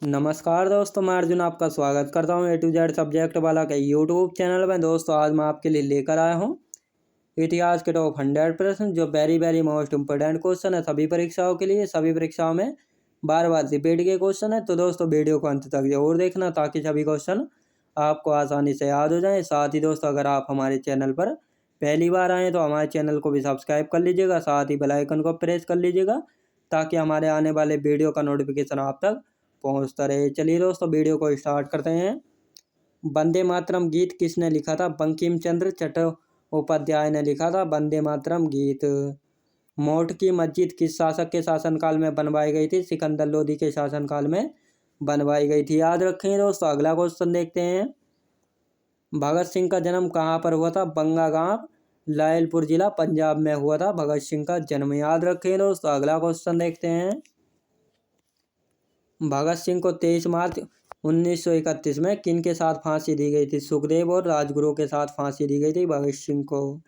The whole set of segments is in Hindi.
नमस्कार दोस्तों, मैं अर्जुन आपका स्वागत करता हूँ A to Z सब्जेक्ट वाला के यूट्यूब चैनल में। दोस्तों आज मैं आपके लिए लेकर आया हूँ इतिहास के टॉप 100 प्रश्न जो वेरी मोस्ट इम्पोर्टेंट क्वेश्चन है सभी परीक्षाओं के लिए। सभी परीक्षाओं में बार बार रिपीट के क्वेश्चन है, तो दोस्तों वीडियो को अंत तक जरूर देखना ताकि सभी क्वेश्चन आपको आसानी से याद हो जाए। साथ ही दोस्तों अगर आप हमारे चैनल पर पहली बार आएँ तो हमारे चैनल को भी सब्सक्राइब कर लीजिएगा, साथ ही बेल आइकन को प्रेस कर लीजिएगा ताकि हमारे आने वाले वीडियो का नोटिफिकेशन आप तक पहुंचता रहे। चलिए दोस्तों वीडियो को स्टार्ट करते हैं। वंदे मातरम गीत किसने लिखा था? बंकिम चंद्र चट्टोपाध्याय ने लिखा था वंदे मातरम गीत। मोट की मस्जिद किस शासक के शासनकाल में बनवाई गई थी? सिकंदर लोदी के शासनकाल में बनवाई गई थी, याद रखें दोस्तों। अगला क्वेश्चन देखते हैं। भगत सिंह का जन्म कहाँ पर हुआ था? बंगागांव, लायलपुर जिला, पंजाब में हुआ था भगत सिंह का जन्म, याद रखें दोस्तों। अगला क्वेश्चन देखते हैं। भगत सिंह को 23 मार्च 1931 में किन के साथ फांसी दी गई थी? सुखदेव और राजगुरु के साथ फांसी दी गई थी भगत सिंह को।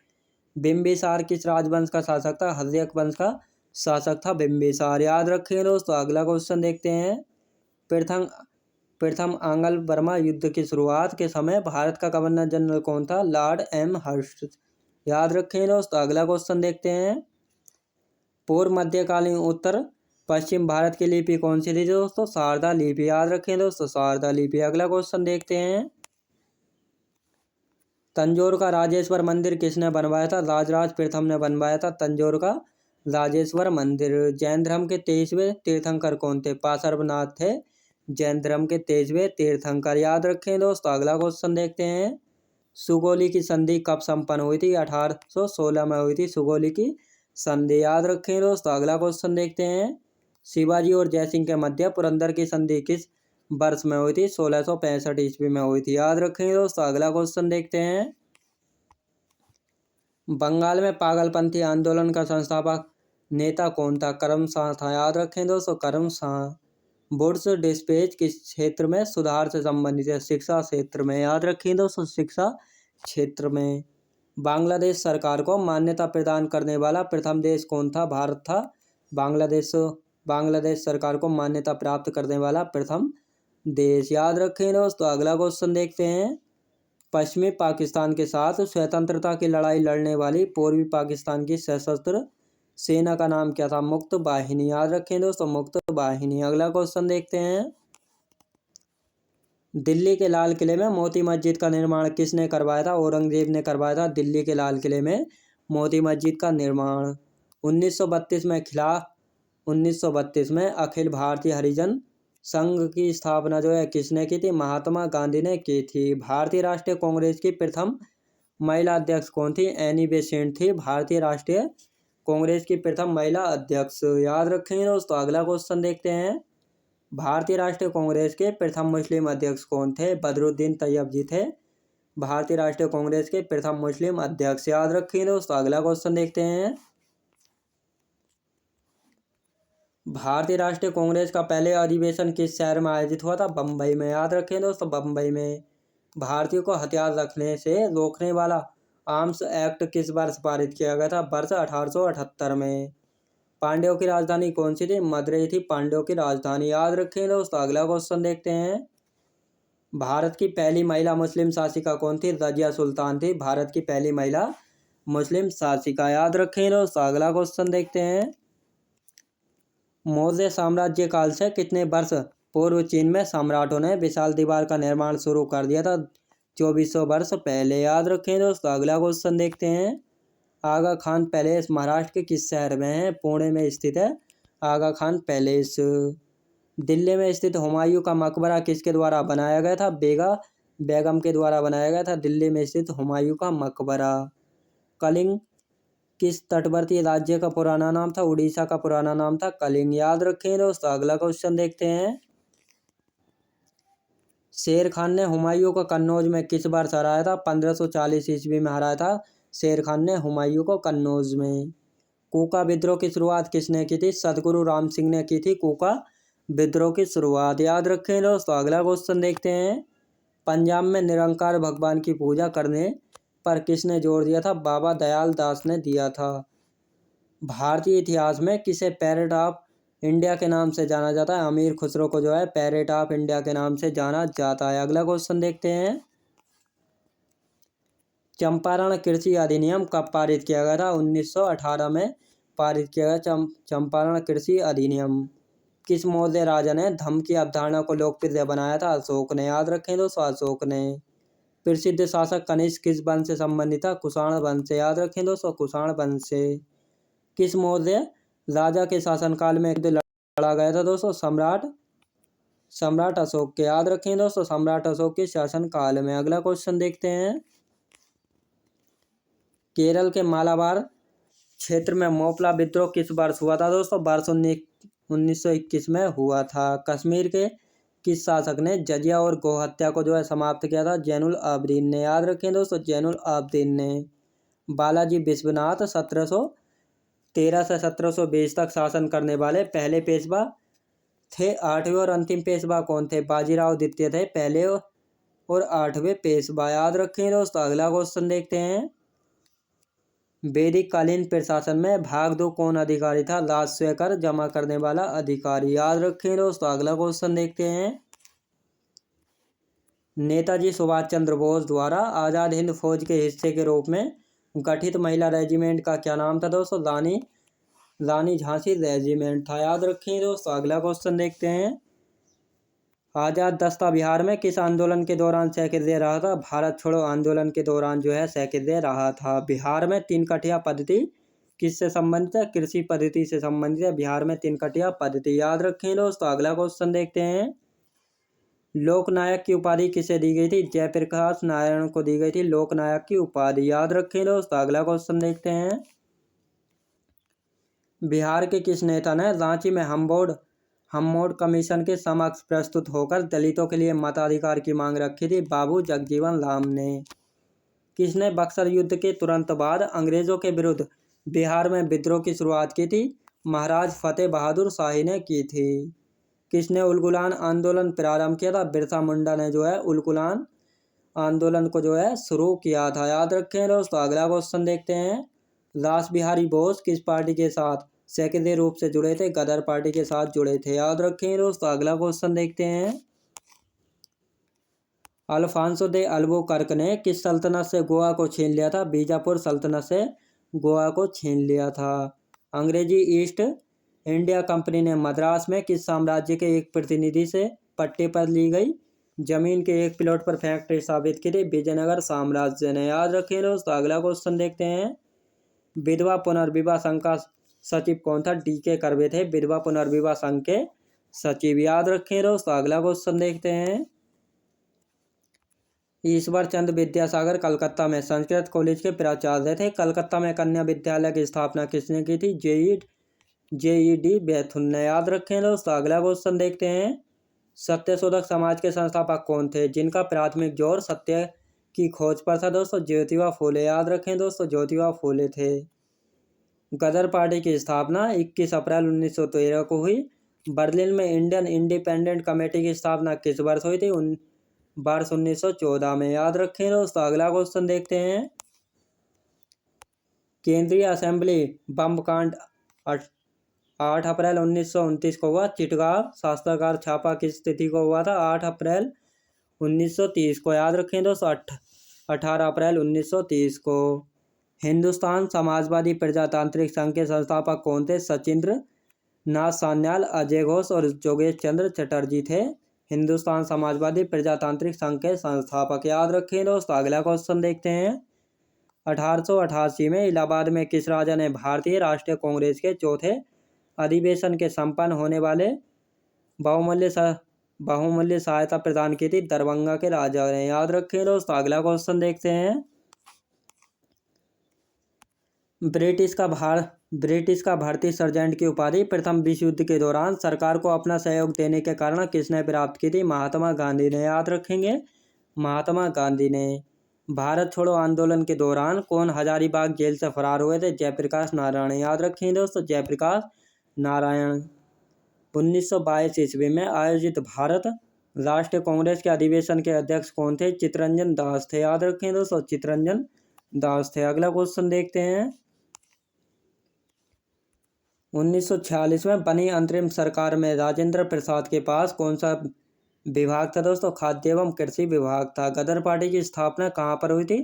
बिंबिसार किस राजवंश का शासक था? हर्यक वंश का शासक था बिंबिसार, याद रखें दोस्तों। अगला क्वेश्चन देखते हैं। प्रथम प्रथम आंग्ल बर्मा युद्ध की शुरुआत के समय भारत का गवर्नर जनरल कौन था? लॉर्ड एम हर्स्ट, याद रखें दोस्तों। अगला क्वेश्चन देखते हैं। पूर्व मध्यकालीन उत्तर पश्चिम भारत की लिपि कौन सी थी दोस्तों? शारदा लिपि, याद रखें दोस्तों, शारदा लिपि। अगला क्वेश्चन देखते हैं। तंजौर का राजेश्वर मंदिर किसने बनवाया था? राजराज प्रथम ने बनवाया था तंजौर का राजेश्वर मंदिर। जैन धर्म के 23वें तीर्थंकर कौन थे? पार्श्वनाथ थे जैन धर्म के 23वें तीर्थंकर, याद रखें दोस्तों। अगला क्वेश्चन देखते हैं। सुगौली की संधि कब संपन्न हुई थी? 1816 में हुई थी सुगौली की संधि, याद रखें दोस्तों। अगला क्वेश्चन देखते हैं। शिवाजी और जयसिंह के मध्य पुरंदर की संधि किस वर्ष में हुई थी? 1665 ईस्वी में हुई थी, याद रखें दोस्तों। अगला क्वेश्चन देखते हैं। बंगाल में पागलपंथी आंदोलन का संस्थापक नेता कौन था? करमशाह था, याद रखें दोस्तों, करमशाह। वुड्स डिस्पेच किस क्षेत्र में सुधार से संबंधित है? शिक्षा क्षेत्र में, याद रखें दोस्तों, शिक्षा क्षेत्र में। बांग्लादेश सरकार को मान्यता प्रदान करने वाला प्रथम देश कौन था? भारत था। बांग्लादेश सरकार को मान्यता प्राप्त करने वाला प्रथम देश, याद रखें दोस्तों। अगला क्वेश्चन देखते हैं। पश्चिमी पाकिस्तान के साथ स्वतंत्रता की लड़ाई लड़ने वाली पूर्वी पाकिस्तान की सशस्त्र सेना का नाम क्या था? मुक्त वाहिनी, याद रखें दोस्तों, मुक्त वाहिनी। अगला क्वेश्चन देखते हैं। दिल्ली के लाल किले में मोती मस्जिद का निर्माण किसने करवाया था? औरंगजेब ने करवाया था दिल्ली के लाल किले में मोती मस्जिद का निर्माण। 1932 में अखिल भारतीय हरिजन संघ की स्थापना जो है किसने की थी? महात्मा गांधी ने की थी। भारतीय राष्ट्रीय कांग्रेस की प्रथम महिला अध्यक्ष कौन थी? एनी बेसेंट थी भारतीय राष्ट्रीय कांग्रेस की प्रथम महिला अध्यक्ष, याद रखें दोस्तों। अगला क्वेश्चन देखते हैं। भारतीय राष्ट्रीय कांग्रेस के प्रथम मुस्लिम अध्यक्ष कौन थे? बदरुद्दीन तैयब जी थे भारतीय राष्ट्रीय कांग्रेस के प्रथम मुस्लिम अध्यक्ष, याद रखें दोस्तों। अगला क्वेश्चन देखते हैं। भारतीय राष्ट्रीय कांग्रेस का पहले अधिवेशन किस शहर में आयोजित हुआ था? बम्बई में, याद रखें दोस्तों, बम्बई में। भारतीयों को हथियार रखने से रोकने वाला आर्म्स एक्ट किस वर्ष पारित किया गया था? वर्ष 1878 में। पांड्यों की राजधानी कौन सी थी? मदुरई थी पांड्यों की राजधानी, याद रखें दोस्तों। अगला क्वेश्चन देखते हैं। भारत की पहली महिला मुस्लिम शासिका कौन थी? रजिया सुल्तान थी भारत की पहली महिला मुस्लिम शासिका, याद रखें दोस्तों। अगला क्वेश्चन देखते हैं। मौर्य साम्राज्य काल से कितने वर्ष पूर्व चीन में सम्राटों ने विशाल दीवार का निर्माण शुरू कर दिया था? 2400 वर्ष पहले, याद रखें दोस्तों। अगला क्वेश्चन देखते हैं। आगा खान पैलेस महाराष्ट्र के किस शहर में है? पुणे में स्थित है आगा खान पैलेस। दिल्ली में स्थित हुमायूं का मकबरा किसके द्वारा बनाया गया था? बेगम के द्वारा बनाया गया था दिल्ली में स्थित हुमायूं का मकबरा। कलिंग किस तटवर्ती राज्य का पुराना नाम था? उड़ीसा का पुराना नाम था कलिंग, याद रखें दोस्तों। अगला क्वेश्चन देखते हैं। शेर खान ने हुमायूं को कन्नौज में किस वर्ष हराया था? 1540 ईस्वी में हराया था शेर खान ने हुमायूं को कन्नौज में। कूका विद्रोह की शुरुआत किसने की थी? सदगुरु राम सिंह ने की थी कूका विद्रोह की शुरुआत, याद रखें दोस्तों। अगला क्वेश्चन देखते हैं। पंजाब में निरंकार भगवान की पूजा करने पर किसने जोर दिया था? बाबा दयाल दास ने दिया था। भारतीय इतिहास में किसे पैरेड ऑफ इंडिया के नाम से जाना जाता है? अमीर खुसरो को जो है पैरेट ऑफ इंडिया के नाम से जाना जाता है। अगला क्वेश्चन देखते हैं, चंपारण कृषि अधिनियम कब पारित किया गया था? 1918 में पारित किया गया चंपारण कृषि अधिनियम। किस मौर्य राजा ने धम्म की अवधारणा को लोकप्रिय बनाया था? अशोक ने। याद रखें दोस्तों, अशोक ने। प्रसिद्ध शासक कनिष्क किस वंश से संबंधित था? कुषाण वंश से। याद रखें दोस्तों, कुषाण वंश से। किस मौर्य राजा के शासनकाल में युद्ध लड़ा गया था दोस्तों? सम्राट अशोक के। याद रखें दोस्तों, सम्राट अशोक के शासनकाल में। अगला क्वेश्चन देखते हैं, केरल के मालाबार क्षेत्र में मोपला विद्रोह किस वर्ष हुआ था दोस्तों? वर्ष 1921 में हुआ था। कश्मीर के किस शासक ने जजिया और गौ हत्या को जो है समाप्त किया था? जैनुल आबदीन ने। याद रखें दोस्तों, जैनुल आबदीन ने। बालाजी विश्वनाथ 1713 से 1720 तक शासन करने वाले पहले पेशवा थे। 8वें और अंतिम पेशवा कौन थे? बाजीराव द्वितीय थे पहले और 8वें पेशवा। याद रखें दोस्तों। अगला क्वेश्चन देखते हैं, वैदिक कालीन प्रशासन में भाग 2 कौन अधिकारी था? राजस्व कर जमा करने वाला अधिकारी। याद रखें दोस्तों। अगला क्वेश्चन देखते हैं, नेताजी सुभाष चंद्र बोस द्वारा आजाद हिंद फौज के हिस्से के रूप में गठित महिला रेजिमेंट का क्या नाम था दोस्तों? रानी झांसी रेजिमेंट था। याद रखें दोस्तों। अगला क्वेश्चन देखते हैं, आजाद दस्ता बिहार में किस आंदोलन के दौरान सक्रिय रहा था? भारत छोड़ो आंदोलन के दौरान जो है सक्रिय रहा था। बिहार में 3 कटिया पद्धति किससे संबंधित है? कृषि पद्धति से संबंधित है। बिहार में 3 कटिया पद्धति। याद रखें दोस्तों। अगला क्वेश्चन देखते हैं, लोकनायक की उपाधि किसे दी गई थी? जयप्रकाश नारायण को दी गई थी लोकनायक की उपाधि। याद रखें दोस्तों। अगला क्वेश्चन देखते हैं, बिहार के किस नेता ने रांची में हमबोर्ड कमीशन के समक्ष प्रस्तुत होकर दलितों के लिए मताधिकार की मांग रखी थी? बाबू जगजीवन राम ने। किसने बक्सर युद्ध के तुरंत बाद अंग्रेजों के विरुद्ध बिहार में विद्रोह की शुरुआत की थी? महाराज फतेह बहादुर शाही ने की थी। किसने उलगुलान आंदोलन प्रारंभ किया था? बिरसा मुंडा ने जो है उलगुलान आंदोलन को जो है शुरू किया था। याद रखें दोस्तों। अगला क्वेश्चन देखते हैं, रास बिहारी बोस किस पार्टी के साथ सक्रिय रूप से जुड़े थे? गदर पार्टी के साथ जुड़े थे। याद रखें दोस्तों। अगला क्वेश्चन देखते हैं, अल्फांसो दे अल्बुकर्क ने किस सल्तनत से गोवा को छीन लिया था? बीजापुर सल्तनत से गोवा को छीन लिया था। अंग्रेजी ईस्ट इंडिया कंपनी ने मद्रास में किस साम्राज्य के एक प्रतिनिधि से पट्टे पर ली गई जमीन के एक प्लॉट पर फैक्ट्री स्थापित की थी? विजयनगर साम्राज्य ने। याद रखें दोस्तों। अगला क्वेश्चन देखते हैं, विधवा पुनर्विवाह संघ का सचिव कौन था? DK कर्वे थे विधवा पुनर्विवाह संघ के सचिव। याद रखें दोस्तों। अगला क्वेश्चन देखते हैं, ईश्वर चंद्र विद्यासागर कलकत्ता में संस्कृत कॉलेज के प्राचार्य थे। कलकत्ता में कन्या विद्यालय की स्थापना किसने की थी? JED बैथुन ने। याद रखें दोस्तों। अगला क्वेश्चन देखते हैं, सत्यशोधक समाज के संस्थापक कौन थे जिनका प्राथमिक जोर सत्य की खोज पर था दोस्तों? ज्योतिबा फूले। याद रखें दोस्तों, ज्योतिबा फूले थे। गदर पार्टी की स्थापना 21 अप्रैल 1913 को हुई। बर्लिन में इंडियन इंडिपेंडेंट कमेटी की स्थापना किस वर्ष हुई थी? वर्ष 1914 में। याद रखें दोस्तों। अगला क्वेश्चन देखते हैं, केंद्रीय असेंबली बम कांड 8 अप्रैल 1929 को हुआ। चिटगांव शास्त्रागार छापा किस तिथि को हुआ था? 8 अप्रैल 1930 को। याद रखें दोस्तों, 18 अप्रैल 1930 को। हिंदुस्तान समाजवादी प्रजातांत्रिक संघ के संस्थापक कौन थे? सचिंद्र नाथ सान्याल, अजय घोष और जोगेश चंद्र चटर्जी थे हिंदुस्तान समाजवादी प्रजातांत्रिक संघ के संस्थापक। याद रखें दोस्तों। अगला क्वेश्चन देखते हैं, 1888 में इलाहाबाद में किस राजा ने भारतीय राष्ट्रीय कांग्रेस के चौथे अधिवेशन के संपन्न होने वाले बहुमूल्य सहायता प्रदान की थी? दरभंगा के राजा ने। याद रखें दोस्तों। अगला क्वेश्चन देखते हैं, ब्रिटिश का भारतीय सर्जेंट की उपाधि प्रथम विश्व युद्ध के दौरान सरकार को अपना सहयोग देने के कारण किसने प्राप्त की थी? महात्मा गांधी ने। याद रखेंगे, महात्मा गांधी ने। भारत छोड़ो आंदोलन के दौरान कौन हजारीबाग जेल से फरार हुए थे? जयप्रकाश नारायण। याद रखेंगे दोस्तों, जयप्रकाश नारायण। 1922 ईस्वी में आयोजित भारत राष्ट्रीय कांग्रेस के अधिवेशन के अध्यक्ष कौन थे? चित्तरंजन दास थे। याद रखें दोस्तों, चित्तरंजन दास थे। अगला क्वेश्चन देखते हैं, 1946 में बनी अंतरिम सरकार में राजेंद्र प्रसाद के पास कौन सा विभाग था दोस्तों? खाद्य एवं कृषि विभाग था। गदर पार्टी की स्थापना कहाँ पर हुई थी?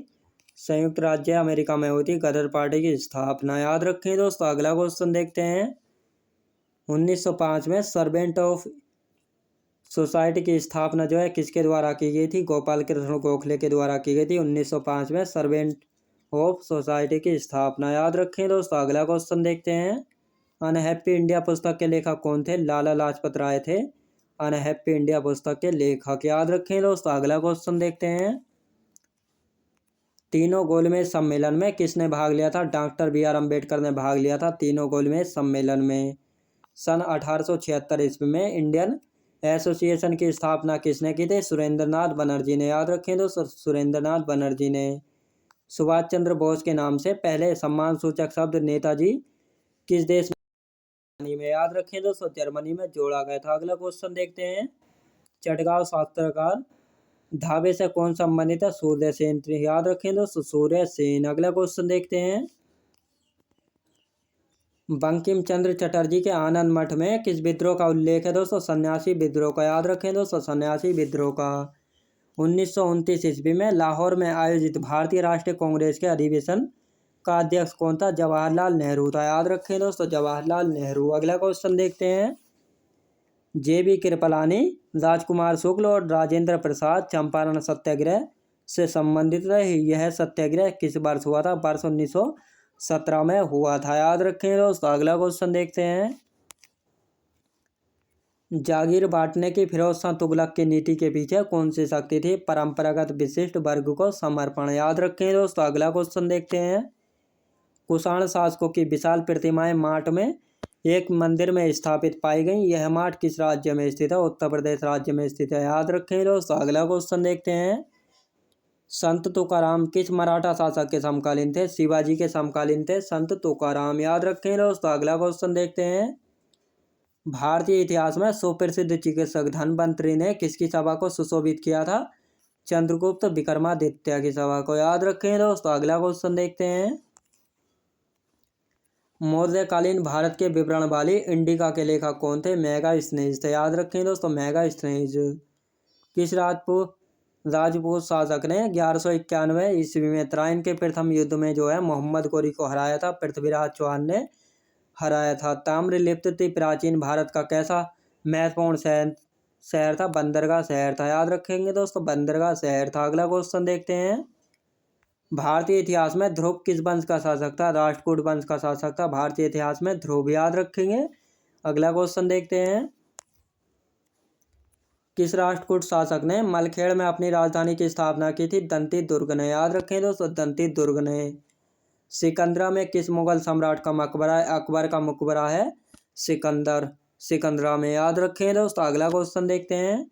संयुक्त राज्य अमेरिका में हुई थी गदर पार्टी की स्थापना। याद रखें दोस्तों। अगला क्वेश्चन देखते हैं। 1905 में सर्वेंट ऑफ सोसाइटी की स्थापना जो है किसके द्वारा की गई थी? गोपाल कृष्ण गोखले के द्वारा की गई थी 1905 में सर्वेंट ऑफ सोसाइटी की स्थापना। याद रखें दोस्तों। अगला क्वेश्चन देखते हैं। अनहैप्पी इंडिया पुस्तक के लेखक कौन थे? लाला लाजपत राय थे अनहैप्पी इंडिया पुस्तक के लेखक। याद रखें दोस्तों। अगला क्वेश्चन देखते हैं। तीनों गोलमेज सम्मेलन में किसने भाग लिया था? डॉक्टर बी आर अम्बेडकर ने भाग लिया था तीनों गोलमेज सम्मेलन में। सन 1876 ईस्वी में इंडियन एसोसिएशन की स्थापना किसने की थी? सुरेंद्रनाथ बनर्जी ने। याद रखें दोस्तों। सुरेंद्रनाथ बनर्जी ने। सुभाष चंद्र बोस के नाम से पहले सम्मान सूचक शब्द नेताजी किस देश में? याद रखें दोस्तों। जर्मनी में जोड़ा गया था। अगला क्वेश्चन देखते हैं। चटगांव सात्रकार धाबे से कौन संबंधित है? सूर्य सेन। याद रखें दोस्तों। सूर्य सेन। अगला क्वेश्चन देखते हैं। बंकिम चंद्र चटर्जी के आनंद मठ में किस विद्रोह का उल्लेख है दोस्तों? सन्यासी विद्रोह का। याद रखें दोस्तों। सन्यासी विद्रोह का। 1929 ईस्वी में लाहौर में आयोजित भारतीय राष्ट्रीय कांग्रेस के अधिवेशन का अध्यक्ष कौन था? जवाहरलाल नेहरू था। याद रखें दोस्तों। जवाहरलाल नेहरू। अगला क्वेश्चन देखते हैं। जे.बी. कृपलानी, राजकुमार शुक्ल और राजेंद्र प्रसाद चंपारण सत्याग्रह से संबंधित रहे। यह सत्याग्रह किस वर्ष हुआ था? वर्ष 1917 में हुआ था। याद रखें दोस्तों। अगला क्वेश्चन देखते हैं। जागीर बांटने की फिरोज शाह तुगलक की नीति के पीछे कौन सी शक्ति थी? परंपरागत विशिष्ट वर्ग को समर्पण। याद रखें दोस्तों। अगला क्वेश्चन देखते हैं। कुषाण शासकों की विशाल प्रतिमाएं माट में एक मंदिर में स्थापित पाई गई। यह माट किस राज्य में स्थित है? उत्तर प्रदेश राज्य में स्थित है। याद रखें दोस्तों। अगला क्वेश्चन देखते हैं। संत तुकाराम किस मराठा शासक के समकालीन थे? शिवाजी के समकालीन थे संत तुकाराम। याद रखें दोस्तों। अगला क्वेश्चन देखते हैं। भारतीय इतिहास में सुप्रसिद्ध चिकित्सक धन्वंतरि ने किसकी सभा को सुशोभित किया था? चंद्रगुप्त विक्रमादित्य की सभा को। याद रखें दोस्तों। अगला क्वेश्चन देखते हैं। मौर्यकालीन भारत के विवरण वाली इंडिका के लेखक कौन थे? मेगास्थनीज थे। याद रखें दोस्तों। मेगास्थनीज। किस राजपूत शासक ने 1191 ईस्वी में तराइन के प्रथम युद्ध में जो है मोहम्मद गोरी को हराया था? पृथ्वीराज चौहान ने हराया था। ताम्रलिप्त प्राचीन भारत का कैसा महत्वपूर्ण शहर था? बंदरगाह शहर था। याद रखेंगे दोस्तों। बंदरगाह शहर था। अगला क्वेश्चन देखते हैं। भारतीय इतिहास में ध्रुव किस वंश का शासक था? राष्ट्रकूट वंश का शासक था भारतीय इतिहास में ध्रुव। याद रखेंगे। अगला क्वेश्चन देखते हैं। किस राष्ट्रकूट शासक ने मलखेड़ में अपनी राजधानी की स्थापना की थी? दंती दुर्ग ने। याद रखें दोस्तों। दंती दुर्ग ने। सिकंदरा में किस मुगल सम्राट का मकबरा है? अकबर का मकबरा है सिकंदरा में। याद रखें दोस्तों। अगला क्वेश्चन देखते हैं।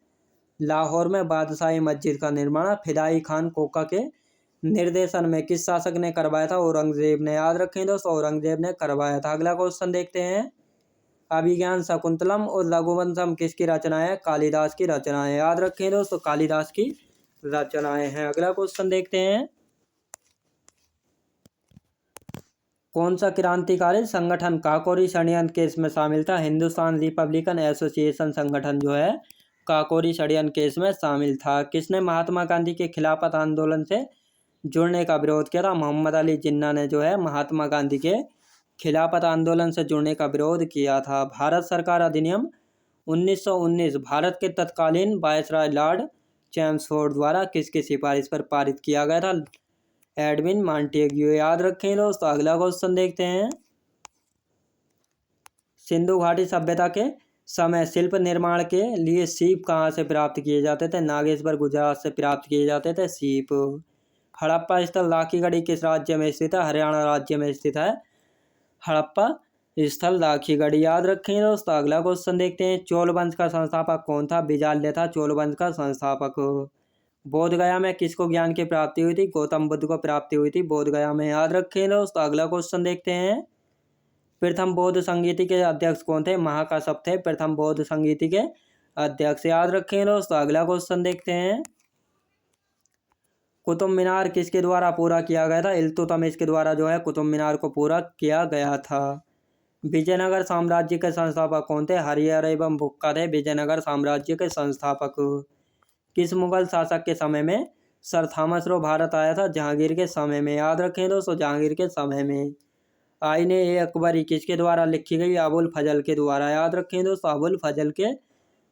लाहौर में बादशाही मस्जिद का निर्माण फिदाई खान कोका के निर्देशन में किस शासक ने करवाया था? औरंगजेब ने। याद रखें दोस्तों। औरंगजेब ने करवाया था। अगला क्वेश्चन देखते हैं। अभिज्ञान शकुंतलम और लघुवंशम किसकी रचना है? कालिदास की रचना है। याद रखें दोस्तों। कालिदास की रचनाएं हैं। अगला क्वेश्चन देखते हैं। कौन सा क्रांतिकारी संगठन काकोरी षड्यंत्र केस में शामिल था? हिंदुस्तान रिपब्लिकन एसोसिएशन संगठन जो है काकोरी षड्यंत्र केस में शामिल था। किसने महात्मा गांधी के खिलाफत आंदोलन से जुड़ने का विरोध किया था? मोहम्मद अली जिन्ना ने जो है महात्मा गांधी के खिलाफत आंदोलन से जुड़ने का विरोध किया था। भारत सरकार अधिनियम 1919 भारत के तत्कालीन वायसराय लॉर्ड चैम्सफोर्ड द्वारा किसकी सिफारिश पर पारित किया गया था? Edwin Montagu. याद रखें दोस्तों। अगला क्वेश्चन देखते हैं। सिंधु घाटी सभ्यता के समय शिल्प निर्माण के लिए सीप कहाँ से प्राप्त किए जाते थे? नागेश्वर गुजरात से प्राप्त किए जाते थे सीप। हड़प्पा स्थल लाखीगढ़ी किस राज्य में स्थित है? हरियाणा राज्य में स्थित है हड़प्पा स्थल लाखीगढ़ी। याद रखें दोस्तों। अगला क्वेश्चन देखते हैं। चोल वंश का संस्थापक कौन था? विजाल्य था चोल वंश का संस्थापक। बोध गया में किसको ज्ञान की प्राप्ति हुई थी? गौतम बुद्ध को प्राप्ति हुई थी बोध गया में। याद रखें दोस्तों। अगला क्वेश्चन देखते हैं। प्रथम बौद्ध संगीति के अध्यक्ष कौन थे? महाकाश्यप थे प्रथम बौद्ध संगीति के अध्यक्ष। याद रखें दोस्तों। अगला क्वेश्चन देखते हैं। कुतुब मीनार किसके द्वारा पूरा किया गया था? इल्तुतमिश के द्वारा जो है कुतुब मीनार को पूरा किया गया था। विजयनगर साम्राज्य के संस्थापक कौन थे? हरिहर एवं बुक्का थे विजयनगर साम्राज्य के संस्थापक। किस मुगल शासक के समय में सर थॉमस रो भारत आया था? जहांगीर के समय में। याद रखें दोस्तों, जहांगीर के समय में। आईने ए अकबरी किसके द्वारा लिखी गई? अबुल फजल के द्वारा। याद रखें दोस्तों, अबुल फजल के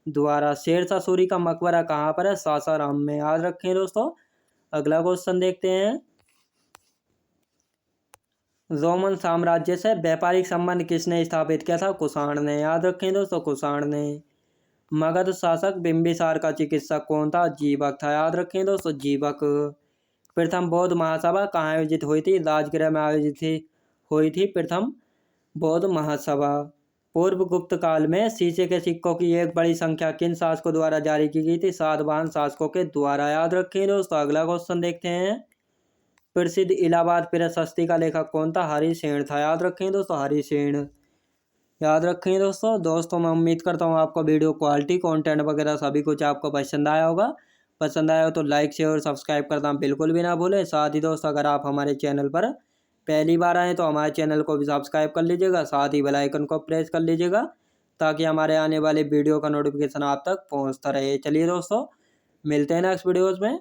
द्वारा। शेरशाह सूरी का मकबरा कहाँ पर है? सासाराम में। याद रखें दोस्तों। अगला क्वेश्चन देखते हैं। रोमन साम्राज्य से व्यापारिक संबंध किसने स्थापित किया था? कुषाण ने। याद रखें दोस्तों, कुषाण ने। मगध शासक बिंबिसार का चिकित्सक कौन था? जीवक था। याद रखें दोस्तों, जीवक। प्रथम बौद्ध महासभा कहाँ आयोजित हुई थी? राजगृह में आयोजित हुई थी प्रथम बौद्ध महासभा। पूर्व गुप्त काल में शीशे के सिक्कों की एक बड़ी संख्या किन शासकों द्वारा जारी की गई थी? सातवाहन शासकों के द्वारा। याद रखें दोस्तों। अगला क्वेश्चन देखते हैं। प्रसिद्ध इलाहाबाद प्रशस्ति का लेखक कौन था? हरिसेन था। याद रखें दोस्तों, हरिसेन। याद रखें दोस्तों मैं उम्मीद करता हूँ आपको वीडियो क्वालिटी कंटेंट वगैरह सभी कुछ आपको पसंद आया होगा। पसंद आया हो तो लाइक शेयर और सब्सक्राइब करना बिल्कुल भी ना भूलें। साथ ही दोस्तों, अगर आप हमारे चैनल पर पहली बार आए तो हमारे चैनल को भी सब्सक्राइब कर लीजिएगा। साथ ही बेल आइकन को प्रेस कर लीजिएगा ताकि हमारे आने वाले वीडियो का नोटिफिकेशन आप तक पहुँचता रहे। चलिए दोस्तों, मिलते हैं नेक्स्ट वीडियोज़ में।